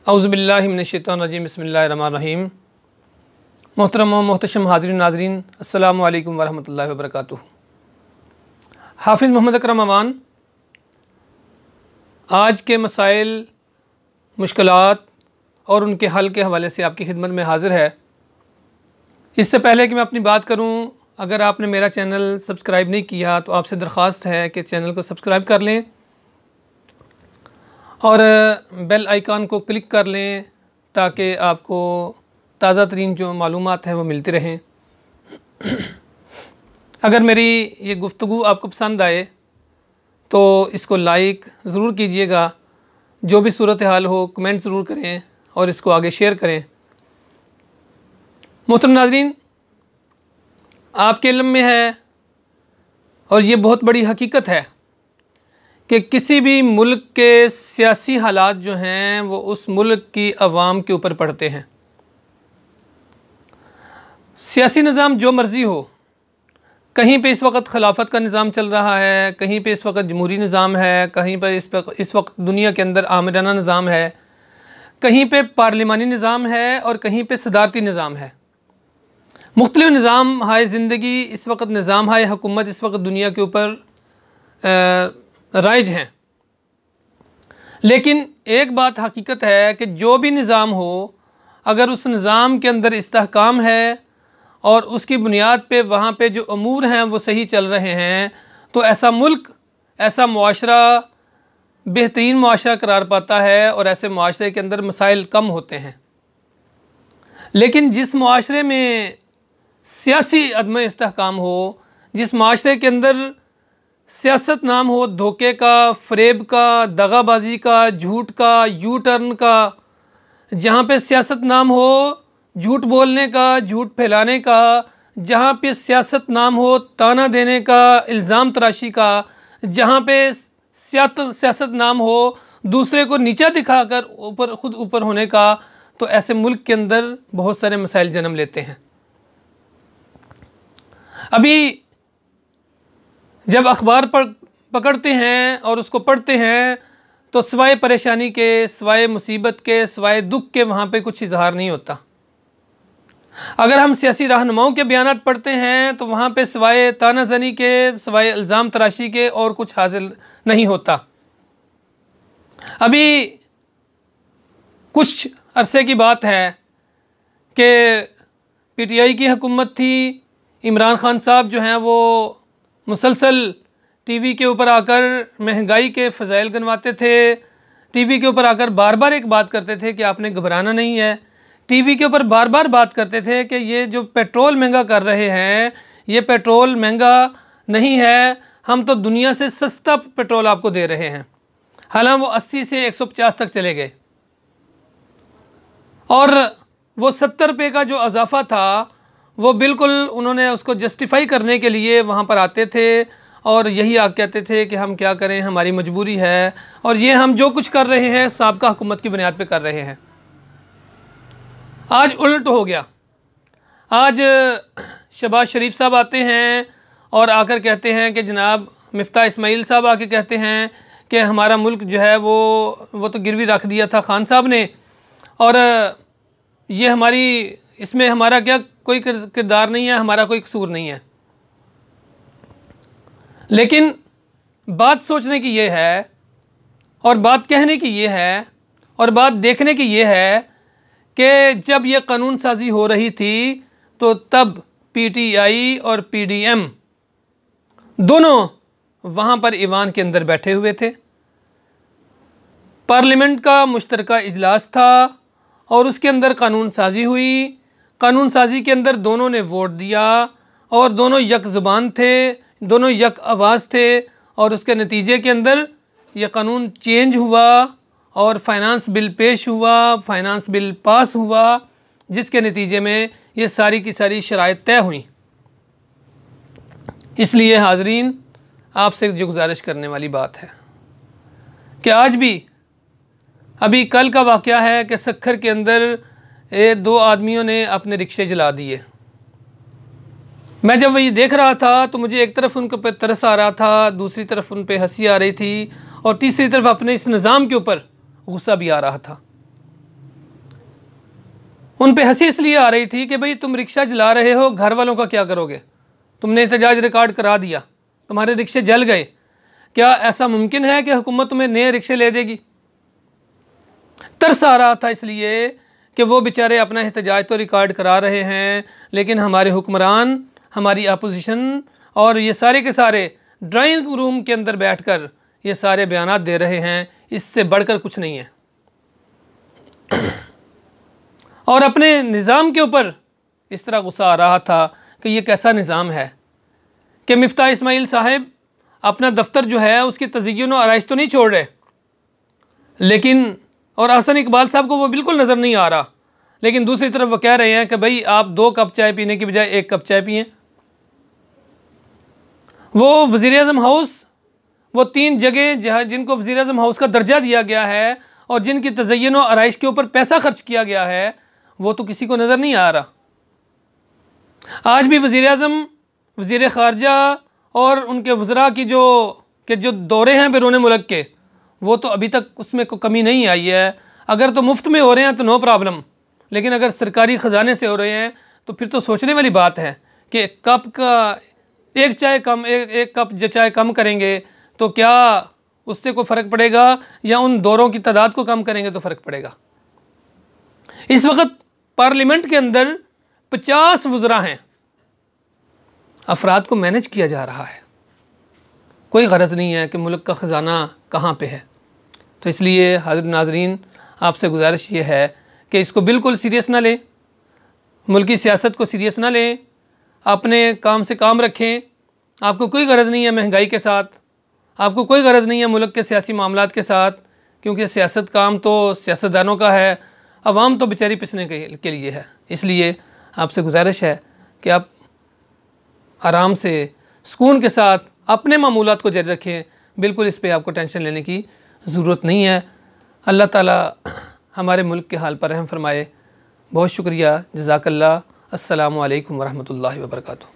औज़ुबिल्लाहि मिनश्शैतानिर्रजीम बिस्मिल्लाहिर्रहमानिर्रहीम। मोहतरम व मोहतशम हाज़रीन नाज़रीन, अस्सलामु अलैकुम वरहमतुल्लाहि वबरकातुहू। हाफ़िज़ मोहम्मद अकरम अमान आज के मसाइल, मुश्किलात और उनके हल के हवाले से आपकी खिदमत में हाज़िर है। इससे पहले कि मैं अपनी बात करूं, अगर आपने मेरा चैनल सब्सक्राइब नहीं किया तो आपसे दरख्वास्त है कि चैनल को सब्सक्राइब कर लें और बेल आइकन को क्लिक कर लें ताकि आपको ताज़ा तरीन जो मालूमात हैं वो मिलती रहें। अगर मेरी ये गुफ्तगू आपको पसंद आए तो इसको लाइक ज़रूर कीजिएगा। जो भी सूरत हाल हो कमेंट ज़रूर करें और इसको आगे शेयर करें। मोहतरम नाज़रीन, आपके इल्म में है और ये बहुत बड़ी हकीकत है कि किसी भी मुल्क के सियासी हालात जो हैं वो उस मुल्क की अवाम के ऊपर पड़ते हैं। सियासी निज़ाम जो मर्ज़ी हो, कहीं पे इस वक्त खिलाफत का निज़ाम चल रहा है, कहीं पे इस वक्त जमहूरी निज़ाम है, कहीं पर इस वक्त दुनिया के अंदर आमिराना निज़ाम है, कहीं पे पार्लिमानी निज़ाम है और कहीं पे सदारती निज़ाम है। मुख्तलिफ निज़ाम हाय ज़िंदगी इस वक्त, निज़ाम हाय हुकूमत इस वक्त दुनिया के ऊपर राइज हैं। लेकिन एक बात हकीकत है कि जो भी निज़ाम हो, अगर उस निज़ाम के अंदर इस्तेहकाम है और उसकी बुनियाद पे वहाँ पे जो अमूर हैं वो सही चल रहे हैं, तो ऐसा मुल्क, ऐसा मुआशरा बेहतरीन मुआशरा करार पाता है और ऐसे मुआशरे के अंदर मसाइल कम होते हैं। लेकिन जिस मुआशरे में सियासी अदम इस्तेहकाम हो, जिस मुआशरे के अंदर सियासत नाम हो धोखे का, फ़रेब का, दगाबाजी का, झूठ का, यू टर्न का, जहाँ पे सियासत नाम हो झूठ बोलने का, झूठ फैलाने का, जहाँ पे सियासत नाम हो ताना देने का, इल्ज़ाम तराशी का, जहाँ पे सियासत नाम हो दूसरे को नीचा दिखाकर खुद ऊपर होने का, तो ऐसे मुल्क के अंदर बहुत सारे मसाइल जन्म लेते हैं। अभी जब अखबार पकड़ते हैं और उसको पढ़ते हैं तो सिवाय परेशानी के, सिवाय मुसीबत के, सिवाय दुख के वहाँ पे कुछ इजहार नहीं होता। अगर हम सियासी रहनुमाओं के बयानात पढ़ते हैं तो वहाँ पे सिवाय तानाज़नी के, सिवाय इल्ज़ाम तराशी के और कुछ हासिल नहीं होता। अभी कुछ अरसे की बात है कि पीटीआई की हुकूमत थी। इमरान खान साहब जो हैं वो मुसलसल टीवी के ऊपर आकर महंगाई के फ़ज़ाइल गिनवाते थे। टीवी के ऊपर आकर बार बार एक बात करते थे कि आपने घबराना नहीं है। टीवी के ऊपर बार बार बात करते थे कि ये जो पेट्रोल महंगा कर रहे हैं, ये पेट्रोल महंगा नहीं है, हम तो दुनिया से सस्ता पेट्रोल आपको दे रहे हैं। हालांकि वो 80 से 150 तक चले गए और वो 70 रुपये का जो इजाफ़ा था वो बिल्कुल उन्होंने उसको जस्टिफाई करने के लिए वहाँ पर आते थे और यही आग कहते थे कि हम क्या करें, हमारी मजबूरी है और ये हम जो कुछ कर रहे हैं साबिक़ा हुकूमत की बुनियाद पे कर रहे हैं। आज उल्ट हो गया। आज शहबाज शरीफ साहब आते हैं और आकर कहते हैं कि जनाब मिफ्ता इस्माइल साहब आके कहते हैं कि हमारा मुल्क जो है वो तो गिरवी रख दिया था खान साहब ने और ये हमारी, इसमें हमारा क्या कोई किरदार नहीं है, हमारा कोई कसूर नहीं है। लेकिन बात सोचने की ये है और बात कहने की ये है और बात देखने की ये है कि जब ये कानून साजी हो रही थी तो तब पीटीआई और पीडीएम दोनों वहाँ पर ईवान के अंदर बैठे हुए थे। पार्लियामेंट का मुश्तरका इजलास था और उसके अंदर कानून साजी हुई। कानून साजी के अंदर दोनों ने वोट दिया और दोनों यक ज़ुबान थे, दोनों यक आवाज़ थे और उसके नतीजे के अंदर यह कानून चेंज हुआ और फाइनेंस बिल पेश हुआ, फाइनेंस बिल पास हुआ, जिसके नतीजे में ये सारी की सारी शराइत तय हुई। इसलिए हाज़रीन, आपसे जो गुजारिश करने वाली बात है कि आज भी, अभी कल का वाक़या है कि सक्खर के अंदर दो आदमियों ने अपने रिक्शे जला दिए। मैं जब ये देख रहा था तो मुझे एक तरफ उनके ऊपर तरस आ रहा था, दूसरी तरफ उन पे हंसी आ रही थी और तीसरी तरफ अपने इस निज़ाम के ऊपर गुस्सा भी आ रहा था। उन पे हंसी इसलिए आ रही थी कि भाई तुम रिक्शा चला रहे हो, घर वालों का क्या करोगे, तुमने एहतजाज रिकॉर्ड करा दिया, तुम्हारे रिक्शे जल गए, क्या ऐसा मुमकिन है कि हुकूमत तुम्हें नए रिक्शे ले देगी। तरस आ रहा था इसलिए कि वो बेचारे अपना एहतजाज तो रिकॉर्ड करा रहे हैं, लेकिन हमारे हुक्मरान, हमारी अपोजिशन और ये सारे के सारे ड्राइंग रूम के अंदर बैठकर ये सारे बयानात दे रहे हैं, इससे बढ़कर कुछ नहीं है। और अपने निज़ाम के ऊपर इस तरह गुस्सा आ रहा था कि ये कैसा निज़ाम है कि मिफ्ताह इस्माइल साहब अपना दफ्तर जो है उसकी तज़य्युन और आराइश तो नहीं छोड़ रहे, लेकिन और हसन इकबाल साहब को वो बिल्कुल नज़र नहीं आ रहा, लेकिन दूसरी तरफ वो कह रहे हैं कि भाई आप 2 कप चाय पीने की बजाय 1 कप चाय पिएं। वो वज़ीर-ए-आज़म हाउस, वो 3 जगह जहाँ जिनको वज़ीर-ए-आज़म हाउस का दर्जा दिया गया है और जिनकी तज़य्युन और आराइश के ऊपर पैसा खर्च किया गया है, वो तो किसी को नज़र नहीं आ रहा। आज भी वज़ीर-ए-आज़म, वज़ीर ख़ारजा और उनके वज़रा की जो दौरे हैं बैरून मुल्क के, वो तो अभी तक उसमें कोई कमी नहीं आई है। अगर तो मुफ्त में हो रहे हैं तो नो प्रॉब्लम, लेकिन अगर सरकारी ख़जाने से हो रहे हैं तो फिर तो सोचने वाली बात है कि कप का एक कप जो चाय कम करेंगे तो क्या उससे कोई फ़र्क पड़ेगा, या उन दौरों की तादाद को कम करेंगे तो फ़र्क पड़ेगा। इस वक्त पार्लियामेंट के अंदर 50 वज़रा हैं, अफराद को मैनेज किया जा रहा है, कोई गरज नहीं है कि मुल्क का ख़जाना कहाँ पे है। तो इसलिए हाज़िर नाज़रीन, आपसे गुजारिश ये है कि इसको बिल्कुल सीरियस ना लें, मुल्की सियासत को सीरियस ना लें, अपने काम से काम रखें। आपको कोई गरज नहीं है महंगाई के साथ, आपको कोई गरज नहीं है मुल्क के सियासी मामलात के साथ, क्योंकि सियासत काम तो सियासतदानों का है, अवाम तो बेचारी पिसने के लिए है। इसलिए आपसे गुजारिश है कि आप आराम से सुकून के साथ अपने मामूलात को जारी रखें, बिल्कुल इस पे आपको टेंशन लेने की ज़रूरत नहीं है। अल्लाह ताला हमारे मुल्क के हाल पर रहम फरमाए। बहुत शुक्रिया, जज़ाकल्लाह। अस्सलामु अलैकुम वरहमतुल्लाहि वबरकातुहू।